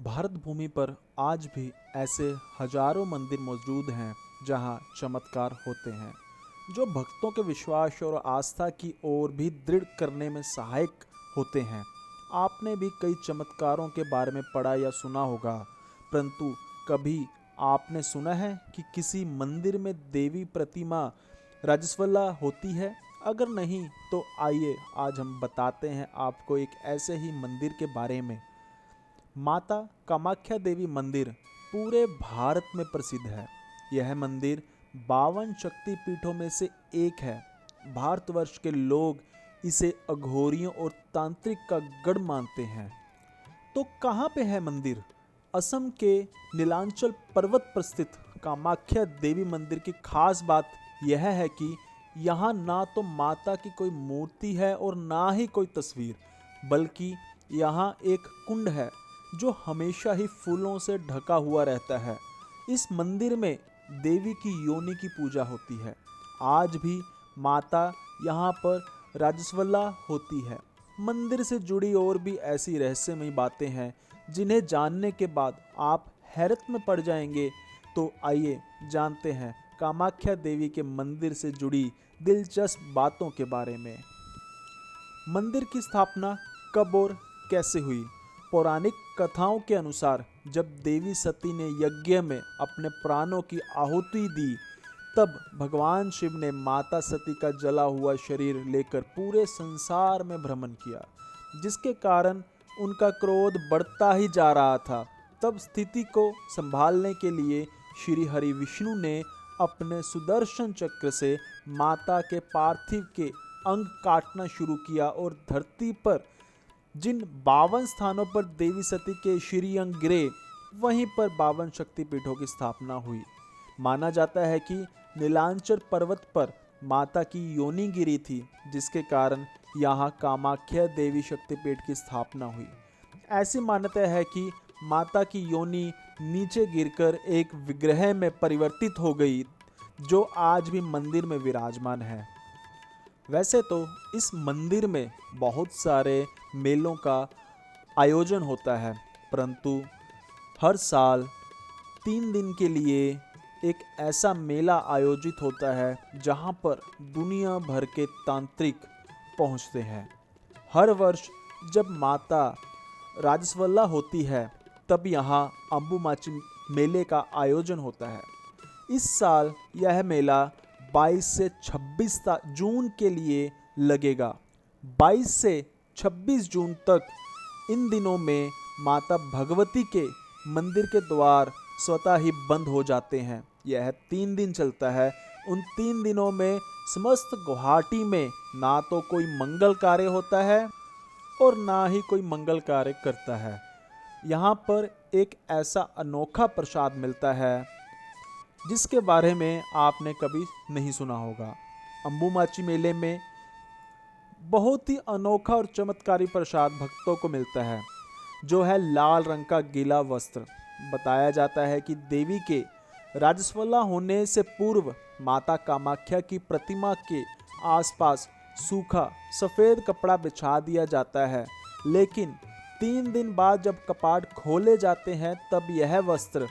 भारत भूमि पर आज भी ऐसे हजारों मंदिर मौजूद हैं जहां चमत्कार होते हैं जो भक्तों के विश्वास और आस्था की ओर भी दृढ़ करने में सहायक होते हैं। आपने भी कई चमत्कारों के बारे में पढ़ा या सुना होगा, परंतु कभी आपने सुना है कि किसी मंदिर में देवी प्रतिमा राजस्वला होती है? अगर नहीं तो आइए आज हम बताते हैं आपको एक ऐसे ही मंदिर के बारे में। माता कामाख्या देवी मंदिर पूरे भारत में प्रसिद्ध है। यह मंदिर 52 शक्ति पीठों में से एक है। भारतवर्ष के लोग इसे अघोरियों और तांत्रिक का गढ़ मानते हैं। तो कहाँ पे है मंदिर? असम के नीलांचल पर्वत पर स्थित कामाख्या देवी मंदिर की खास बात यह है कि यहाँ ना तो माता की कोई मूर्ति है और ना ही कोई तस्वीर, बल्कि यहाँ एक कुंड है जो हमेशा ही फूलों से ढका हुआ रहता है। इस मंदिर में देवी की योनि की पूजा होती है। आज भी माता यहाँ पर राजस्वला होती है। मंदिर से जुड़ी और भी ऐसी रहस्यमयी बातें हैं जिन्हें जानने के बाद आप हैरत में पड़ जाएंगे। तो आइए जानते हैं कामाख्या देवी के मंदिर से जुड़ी दिलचस्प बातों के बारे में। मंदिर की स्थापना कब और कैसे हुई? पौराणिक कथाओं के अनुसार जब देवी सती ने यज्ञ में अपने प्राणों की आहुति दी, तब भगवान शिव ने माता सती का जला हुआ शरीर लेकर पूरे संसार में भ्रमण किया, जिसके कारण उनका क्रोध बढ़ता ही जा रहा था। तब स्थिति को संभालने के लिए श्री हरि विष्णु ने अपने सुदर्शन चक्र से माता के पार्थिव के अंग काटना शुरू किया और धरती पर जिन 52 स्थानों पर देवी सती के श्री अंग गिरे, वहीं पर 52 शक्तिपीठों की स्थापना हुई। माना जाता है कि नीलांचल पर्वत पर माता की योनि गिरी थी, जिसके कारण यहाँ कामाख्या देवी शक्तिपीठ की स्थापना हुई। ऐसी मान्यता है कि माता की योनि नीचे गिरकर एक विग्रह में परिवर्तित हो गई, जो आज भी मंदिर में विराजमान है। वैसे तो इस मंदिर में बहुत सारे मेलों का आयोजन होता है, परंतु हर साल 3 दिन के लिए एक ऐसा मेला आयोजित होता है जहां पर दुनिया भर के तांत्रिक पहुंचते हैं। हर वर्ष जब माता राजस्वला होती है, तब यहाँ अंबुमाची मेले का आयोजन होता है। इस साल यह मेला 22 से 26 जून के लिए लगेगा। 22 से 26 जून तक इन दिनों में माता भगवती के मंदिर के द्वार स्वतः ही बंद हो जाते हैं। यह 3 दिन चलता है। उन 3 दिनों में समस्त गुवाहाटी में ना तो कोई मंगल कार्य होता है और ना ही कोई मंगल कार्य करता है। यहाँ पर एक ऐसा अनोखा प्रसाद मिलता है जिसके बारे में आपने कभी नहीं सुना होगा। अंबुमाची मेले में बहुत ही अनोखा और चमत्कारी प्रसाद भक्तों को मिलता है, जो है लाल रंग का गीला वस्त्र। बताया जाता है कि देवी के राजस्वला होने से पूर्व माता कामाख्या की प्रतिमा के आसपास सूखा सफ़ेद कपड़ा बिछा दिया जाता है, लेकिन 3 दिन बाद जब कपाट खोले जाते हैं तब यह वस्त्र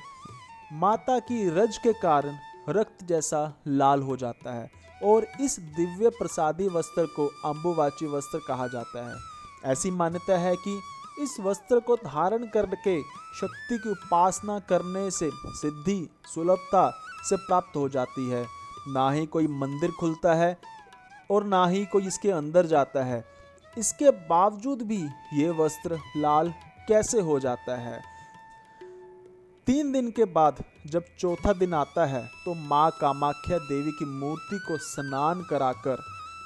माता की रज के कारण रक्त जैसा लाल हो जाता है और इस दिव्य प्रसादी वस्त्र को अंबुबाची वस्त्र कहा जाता है। ऐसी मान्यता है कि इस वस्त्र को धारण करके शक्ति की उपासना करने से सिद्धि सुलभता से प्राप्त हो जाती है। ना ही कोई मंदिर खुलता है और ना ही कोई इसके अंदर जाता है। इसके बावजूद भी ये वस्त्र लाल कैसे हो जाता है? 3 दिन के बाद जब चौथा दिन आता है तो माँ कामाख्या देवी की मूर्ति को स्नान कराकर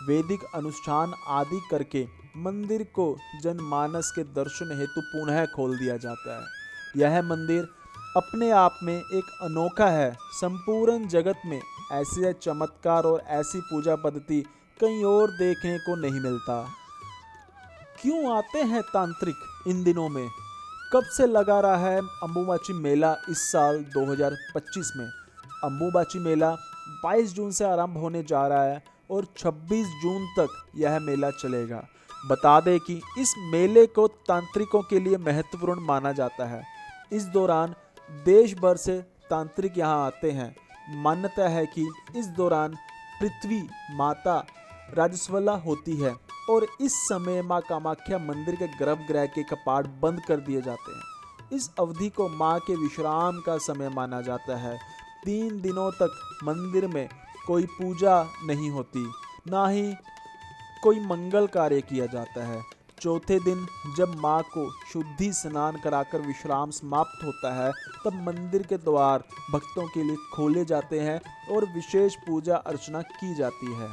वैदिक अनुष्ठान आदि करके मंदिर को जनमानस के दर्शन हेतु पुनः खोल दिया जाता है। यह मंदिर अपने आप में एक अनोखा है। संपूर्ण जगत में ऐसे चमत्कार और ऐसी पूजा पद्धति कहीं और देखने को नहीं मिलता। क्यों आते हैं तांत्रिक इन दिनों में? कब से लगा रहा है अंबुबाची मेला? इस साल 2025 में अंबुबाची मेला 22 जून से आरंभ होने जा रहा है और 26 जून तक यह मेला चलेगा। बता दें कि इस मेले को तांत्रिकों के लिए महत्वपूर्ण माना जाता है। इस दौरान देश भर से तांत्रिक यहाँ आते हैं। मान्यता है कि इस दौरान पृथ्वी माता राजस्वला होती है और इस समय माँ कामाख्या मंदिर के गर्भगृह के कपाट बंद कर दिए जाते हैं। इस अवधि को माँ के विश्राम का समय माना जाता है। 3 दिनों तक मंदिर में कोई पूजा नहीं होती, ना ही कोई मंगल कार्य किया जाता है। चौथे दिन जब माँ को शुद्धि स्नान कराकर विश्राम समाप्त होता है, तब मंदिर के द्वार भक्तों के लिए खोले जाते हैं और विशेष पूजा अर्चना की जाती है।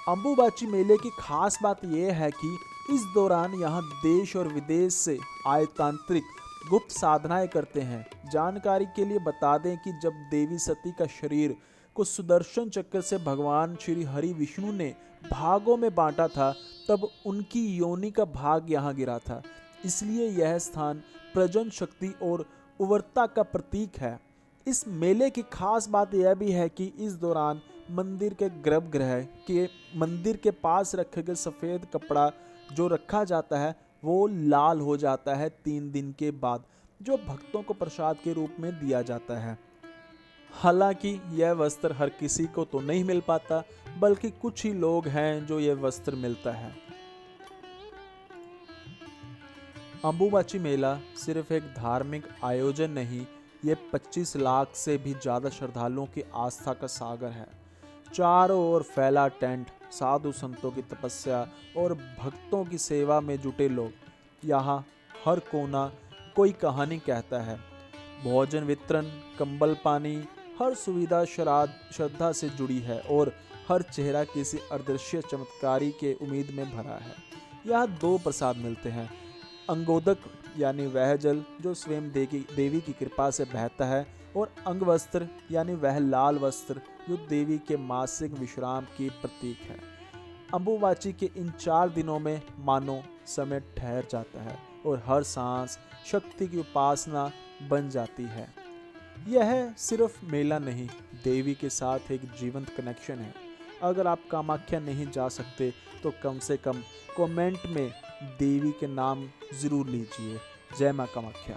अंबुबाची मेले की खास बात यह है कि इस दौरान यहाँ देश और विदेश से आए तांत्रिक गुप्त साधनाएं करते हैं। जानकारी के लिए बता दें कि जब देवी सती का शरीर को सुदर्शन चक्र से भगवान श्री हरि विष्णु ने भागों में बांटा था, तब उनकी योनि का भाग यहाँ गिरा था। इसलिए यह स्थान प्रजन शक्ति और उर्वरता का प्रतीक है। इस मेले की खास बात यह भी है कि इस दौरान मंदिर के गर्भगृह के मंदिर के पास रखे गए सफ़ेद कपड़ा जो रखा जाता है वो लाल हो जाता है 3 दिन के बाद, जो भक्तों को प्रसाद के रूप में दिया जाता है। हालांकि यह वस्त्र हर किसी को तो नहीं मिल पाता, बल्कि कुछ ही लोग हैं जो यह वस्त्र मिलता है। अंबुबाची मेला सिर्फ एक धार्मिक आयोजन नहीं, ये 25 लाख से भी ज़्यादा श्रद्धालुओं की आस्था का सागर है। चारों ओर फैला टेंट, साधु संतों की तपस्या और भक्तों की सेवा में जुटे लोग। यहाँ हर कोना कोई कहानी कहता है। भोजन वितरण, कंबल पानी, हर सुविधा श्रद्धा से जुड़ी है और हर चेहरा किसी अदृश्य चमत्कारी के उम्मीद में भरा है। यहाँ 2 प्रसाद मिलते हैं, अंगोदक यानी वह जल जो स्वयं देवी की कृपा से बहता है, और अंगवस्त्र यानी वह लाल वस्त्र जो देवी के मासिक विश्राम की प्रतीक है। अंबुबाची के इन 4 दिनों में मानो समय ठहर जाता है और हर सांस शक्ति की उपासना बन जाती है। यह सिर्फ मेला नहीं, देवी के साथ एक जीवंत कनेक्शन है। अगर आप कामाख्या नहीं जा सकते तो कम से कम कमेंट में देवी के नाम ज़रूर लीजिए। जय माँ कामाख्या।